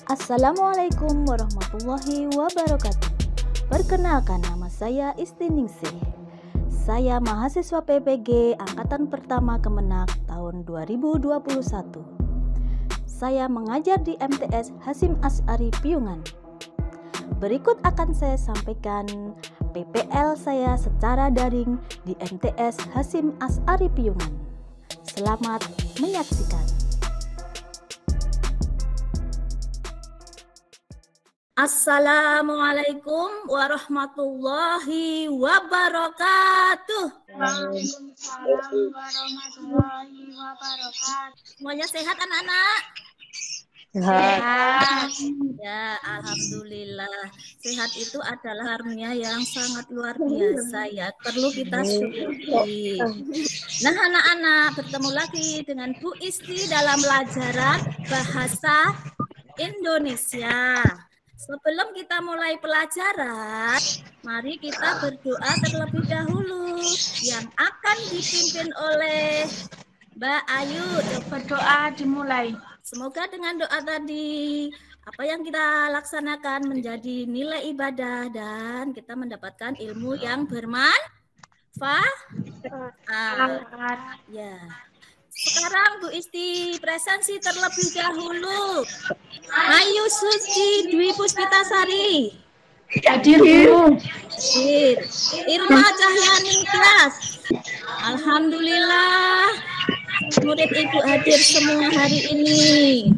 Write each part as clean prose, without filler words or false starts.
Assalamualaikum warahmatullahi wabarakatuh. Perkenalkan, nama saya Istiningsih. Saya mahasiswa PPG Angkatan Pertama Kemenak tahun 2021. Saya mengajar di MTS Hasyim Asy'ari Piungan. Berikut akan saya sampaikan PPL saya secara daring di MTS Hasyim Asy'ari Piungan. Selamat menyaksikan. Assalamualaikum warahmatullahi wabarakatuh. Waalaikumsalam warahmatullahi wabarakatuh. Semuanya sehat anak-anak? Sehat. Ya, alhamdulillah. Sehat itu adalah karunia yang sangat luar biasa ya. Perlu kita syukuri. Nah, anak-anak, bertemu lagi dengan Bu Isti dalam pelajaran bahasa Indonesia. Sebelum kita mulai pelajaran, mari kita berdoa terlebih dahulu yang akan dipimpin oleh Mbak Ayu. Berdoa dimulai. Semoga dengan doa tadi apa yang kita laksanakan menjadi nilai ibadah dan kita mendapatkan ilmu yang bermanfaat. Ya. Sekarang Bu Isti presensi terlebih dahulu. Ayu Suci Dwi Puspitasari. Hadir Bu. Hadir. Irma Cahyani kelas. Alhamdulillah. Murid Ibu hadir semua hari ini.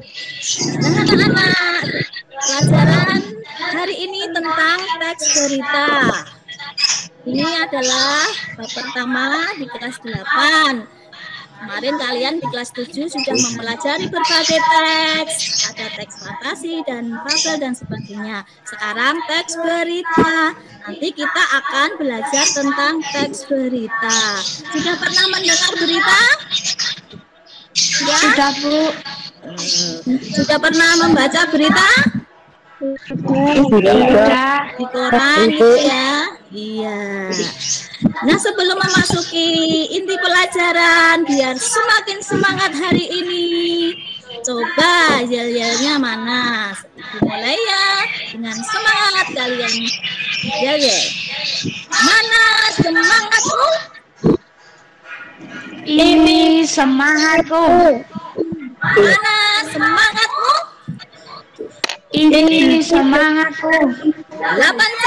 Nah, anak-anak, pelajaran hari ini tentang teks berita. Ini adalah bab pertama di kelas 8. Kemarin kalian di kelas 7 sudah mempelajari berbagai teks, ada teks fantasi dan fabel dan sebagainya. Sekarang teks berita. Nanti kita akan belajar tentang teks berita. Sudah pernah mendengar berita? Ya? Sudah Bu. Sudah pernah membaca berita? Sudah. Di koran gitu ya? Iya. Nah, sebelum memasuki inti pelajaran, biar semakin semangat hari ini, coba yel-yelnya mana? Dimulai ya, dengan semangat kalian. Yel-yel. Mana semangatmu? Ini semangatku. Mana semangatmu? Ini semangatku. 8C?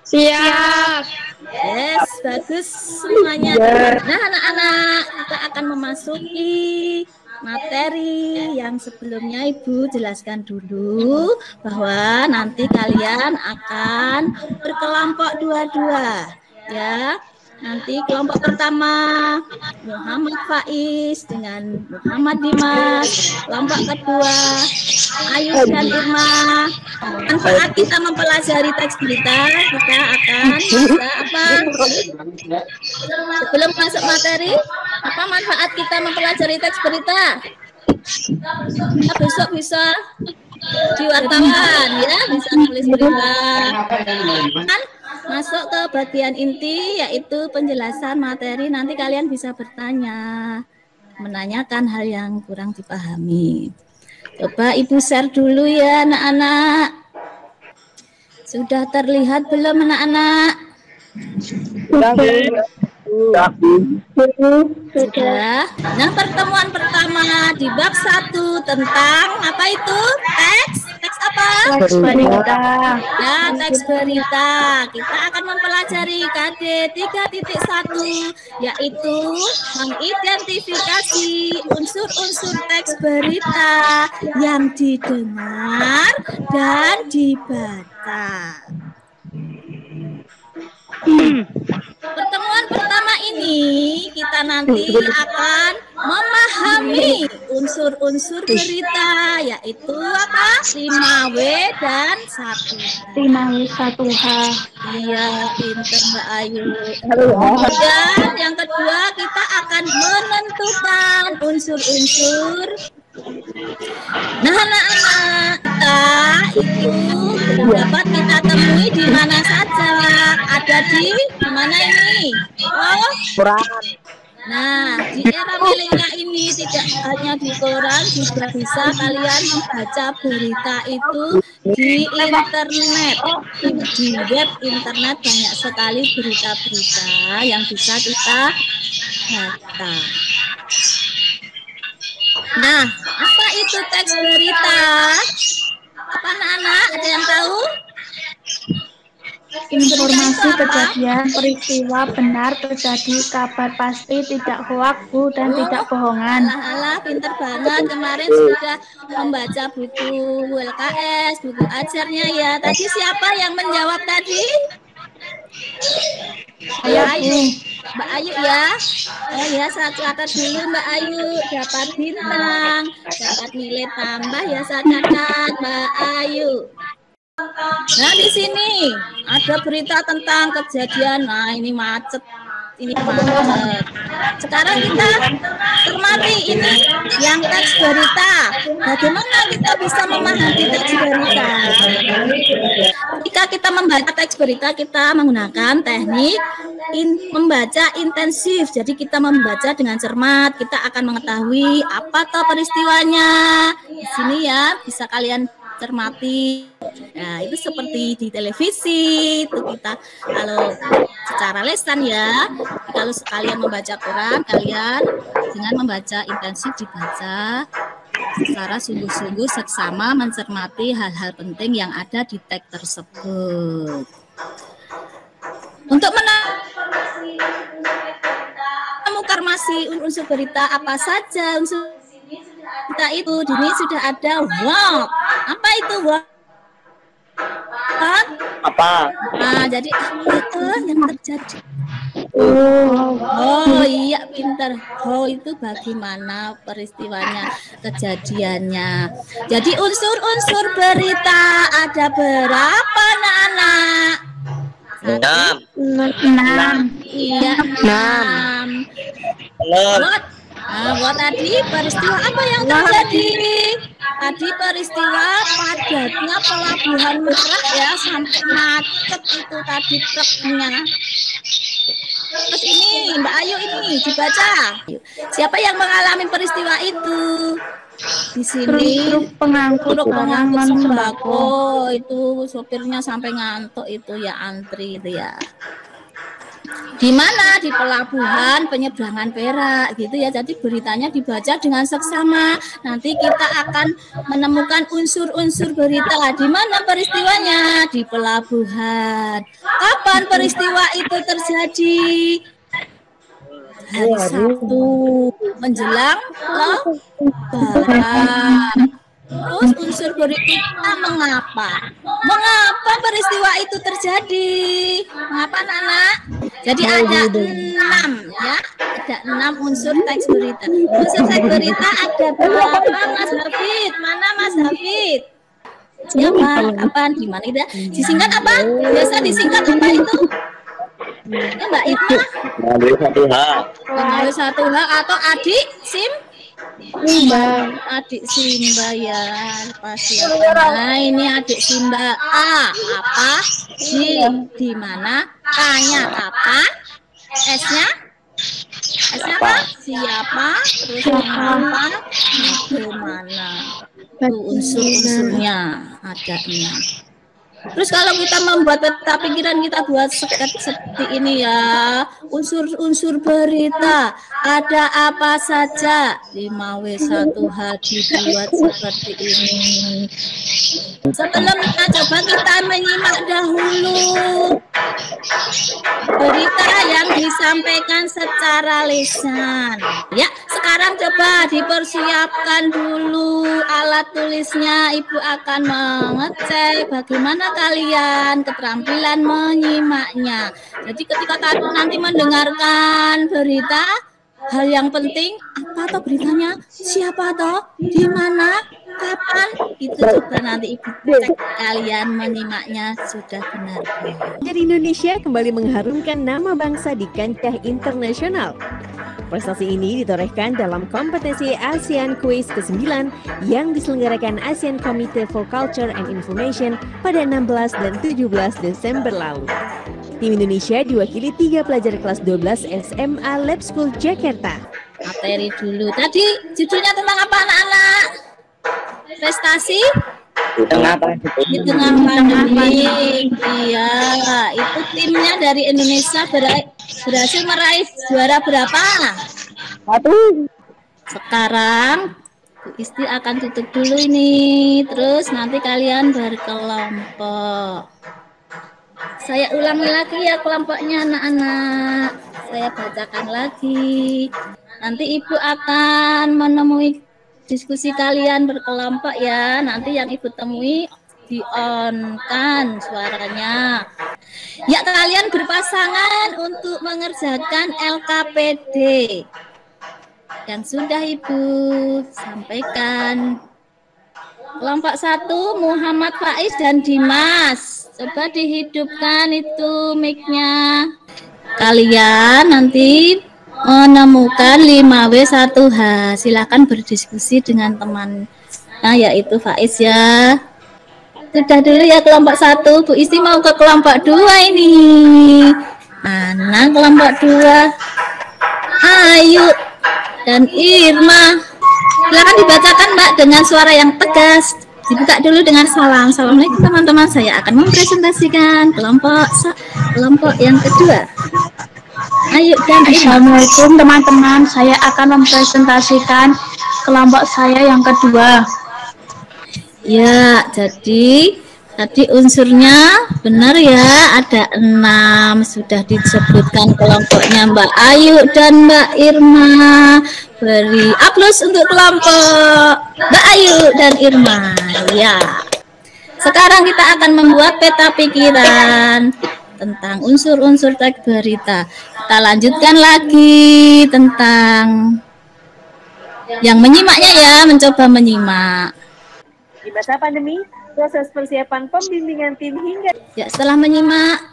Siap. Yes, bagus semuanya. Nah, anak-anak, kita akan memasuki materi yang sebelumnya Ibu jelaskan dulu bahwa nanti kalian akan berkelompok dua-dua ya. Nanti kelompok pertama Muhammad Faiz dengan Muhammad Dimas, kelompok kedua Ayu dan Irma. Manfaat kita mempelajari teks berita, kita akan bisa apa? Sebelum masuk materi, apa manfaat kita mempelajari teks berita? Kita besok bisa di wartawan ya, bisa tulis berita. Masuk ke bagian inti yaitu penjelasan materi. Nanti kalian bisa bertanya, menanyakan hal yang kurang dipahami. Coba Ibu share dulu ya anak-anak. Sudah terlihat belum anak-anak? Sudah. Nah, pertemuan pertama di bab 1 tentang apa itu? Teks apa? Teks berita. Ya, teks berita. Kita akan mempelajari KD 3.1 yaitu mengidentifikasi unsur-unsur teks berita yang didengar dan dibaca. Pertemuan pertama ini kita nanti akan memahami unsur-unsur berita yaitu apa? 5W dan 1H. 5W 1H. Iya, pinter Mbak Ayu. Dan yang kedua kita akan menentukan unsur-unsur. Nah, anak-anak, kita itu dapat kita temui di mana saja. Ada di mana ini? Oh, Nah, di era milenial ini tidak hanya di koran, juga bisa kalian membaca berita itu di internet. Di web internet banyak sekali berita-berita yang bisa kita baca. Nah, apa itu teks berita? Apa anak-anak? Ada yang tahu? Informasi kejadian, peristiwa benar terjadi, kabar pasti, tidak hoak, Bu, dan tidak bohongan. Alah, pinter banget. Kemarin sudah membaca buku LKS, buku ajarnya ya. Tadi siapa yang menjawab tadi? Mbak Ayu. Mbak Ayu ya. Oh ya, saya catat dulu Mbak Ayu. Dapat bintang, dapat nilai tambah ya, saya catat Mbak Ayu. Nah, di sini ada berita tentang kejadian. Nah, ini macet. Ini macet. Sekarang kita cermati ini yang teks berita. Bagaimana kita bisa memahami teks berita? Ketika kita membaca teks berita, kita menggunakan teknik membaca intensif. Jadi kita membaca dengan cermat. Kita akan mengetahui apa toh peristiwanya. Di sini ya, bisa kalian cermati. Nah, itu seperti di televisi itu kita kalau secara lesan ya. Kalau sekalian membaca Quran, kalian dengan membaca intensif dibaca secara sungguh-sungguh seksama mencermati hal-hal penting yang ada di teks tersebut. Untuk menemukan masih unsur berita apa saja unsur berita itu di sini sudah ada what. Apa itu what? Apa? Nah, jadi apa itu yang terjadi? Oh iya, pintar. Oh, itu bagaimana peristiwanya, kejadiannya. Jadi unsur-unsur berita ada berapa anak-anak? 6. Iya, 6. Buat tadi peristiwa apa yang terjadi? Tadi peristiwa padatnya pelabuhan Merak ya, sampai macet itu tadi truknya. Terus ini Mbak Ayu ini dibaca. Siapa yang mengalami peristiwa itu? Di sini Truk pengangkut sembako itu sopirnya sampai ngantuk itu ya, antri itu ya. Di mana? Di pelabuhan penyeberangan Perak gitu ya. Jadi beritanya dibaca dengan seksama. Nanti kita akan menemukan unsur-unsur berita. Di mana peristiwanya? Di pelabuhan. Kapan peristiwa itu terjadi? Hari Sabtu menjelang Lebaran. Terus unsur berita mengapa? Mengapa peristiwa itu terjadi? Mengapa anak-anak? Jadi ada 6 ya, ada 6 unsur teks berita. Unsur teks berita ada berapa Mas Hafid? Mana Mas Hafid? Siapa? Kapan? Di mana itu? Disingkat apa? Biasa disingkat apa itu? Ya Mbak Ita? Mengambil 1H. Mengambil 1H atau adik Sim? Simba. Adik Simba ya, pasti. Nah, ini adik Simba. A apa? Di mana? K-nya apa? S-nya? S-nya apa? Siapa? Terus apa? Bagaimana? Itu unsur-unsurnya ada 6. Terus kalau kita membuat peta pikiran, kita buat seperti ini ya. Unsur-unsur berita ada apa saja? 5W1H dibuat seperti ini. Sebelumnya coba kita menyimak dahulu berita yang disampaikan secara lisan. Ya, sekarang coba dipersiapkan dulu alat tulisnya. Ibu akan mengecek bagaimana kalian keterampilan menyimaknya. Jadi ketika nanti mendengarkan berita, hal yang penting apa toh beritanya, siapa toh, di mana, kapan, itu coba nanti ibu cek kalian menyimaknya sudah benar. Dari Indonesia kembali mengharumkan nama bangsa di kancah internasional. Prestasi ini ditorehkan dalam kompetisi ASEAN Quiz ke-9 yang diselenggarakan ASEAN Committee for Culture and Information pada 16 dan 17 Desember lalu. Tim Indonesia diwakili 3 pelajar kelas 12 SMA Lab School Jakarta. Materi dulu. Tadi judulnya tentang apa anak-anak? Prestasi Di tengah di tengah pandemi. Iya, itu timnya dari Indonesia berhasil meraih juara berapa? satu. Sekarang Bu Isti akan tutup dulu ini. Terus nanti kalian berkelompok. Saya ulangi lagi ya kelompoknya anak-anak. Saya bacakan lagi. Nanti Ibu akan menemui diskusi kalian berkelompok ya. Nanti yang Ibu temui di-on-kan suaranya. Ya, kalian berpasangan untuk mengerjakan LKPD. Yang sudah Ibu sampaikan. Kelompok 1 Muhammad Faiz dan Dimas. Coba dihidupkan itu mic-nya. Kalian nanti menemukan 5W1H. Silakan berdiskusi dengan teman. Nah, yaitu Faiz ya. Sudah dulu ya kelompok 1. Bu Isti mau ke kelompok 2 ini. Mana kelompok 2? Ayu dan Irma. Silakan dibacakan Mbak dengan suara yang tegas. Dibuka dulu dengan salam. Assalamualaikum teman-teman. Saya akan mempresentasikan kelompok yang kedua. Ayo dan Assalamualaikum teman-teman. Saya akan mempresentasikan kelompok saya yang kedua. Ya, jadi tadi unsurnya benar ya, ada 6. Sudah disebutkan kelompoknya Mbak Ayu dan Mbak Irma. Beri aplaus untuk kelompok Mbak Ayu dan Irma. Ya. Sekarang kita akan membuat peta pikiran tentang unsur-unsur teks berita. Kita lanjutkan lagi tentang yang menyimaknya ya, mencoba menyimak. Di masa pandemi, proses persiapan pembimbingan tim hingga Ya, setelah menyimak,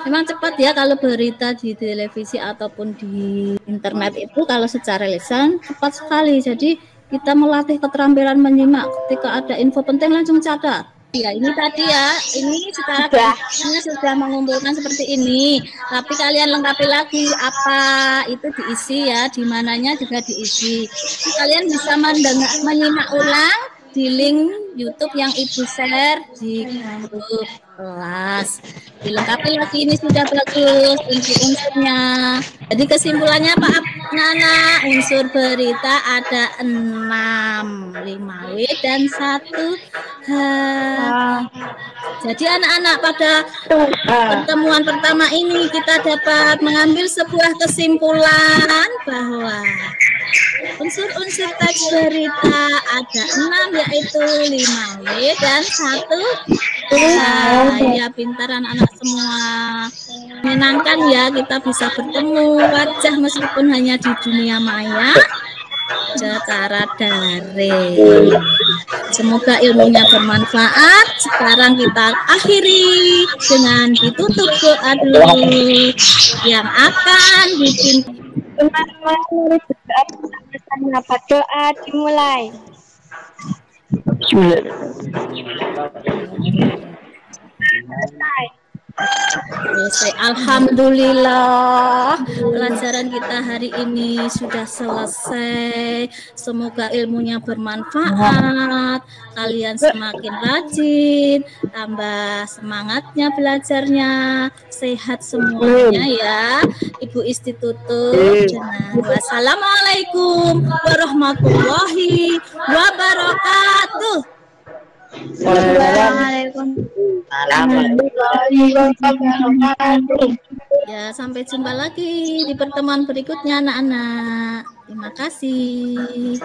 memang cepat ya kalau berita di televisi ataupun di internet itu kalau secara lisan cepat sekali. Jadi kita melatih keterampilan menyimak ketika ada info penting langsung catat. Ya, ini tadi ya, ini secara sudah mengumpulkan seperti ini. Tapi kalian lengkapi lagi apa itu diisi ya, di mananya juga diisi. Jadi, kalian bisa menyimak ulang di link YouTube yang Ibu share di grup kelas. Dilengkapi lagi, ini sudah bagus unsurnya. Jadi kesimpulannya Pak Nana, unsur berita ada 6, 5W dan 1H. Jadi anak-anak pada pertemuan pertama ini kita dapat mengambil sebuah kesimpulan bahwa unsur-unsur teks berita ada 6, yaitu 5W dan 1H. Ya, pintar anak-anak semua. Menyenangkan ya kita bisa bertemu wajah meskipun hanya di dunia maya secara daring. Semoga ilmunya bermanfaat. Sekarang kita akhiri dengan ditutup doa dulu yang akan dipimpin. Teman-teman, mari berdoa bersama. Doa dimulai. Selesai. Alhamdulillah, pelajaran kita hari ini sudah selesai. Semoga ilmunya bermanfaat. Kalian semakin rajin, tambah semangatnya belajarnya, sehat semuanya ya. Ibu Isti tutup dengan wassalamualaikum warahmatullahi wabarakatuh. Ya, sampai jumpa lagi di pertemuan berikutnya anak-anak. Terima kasih.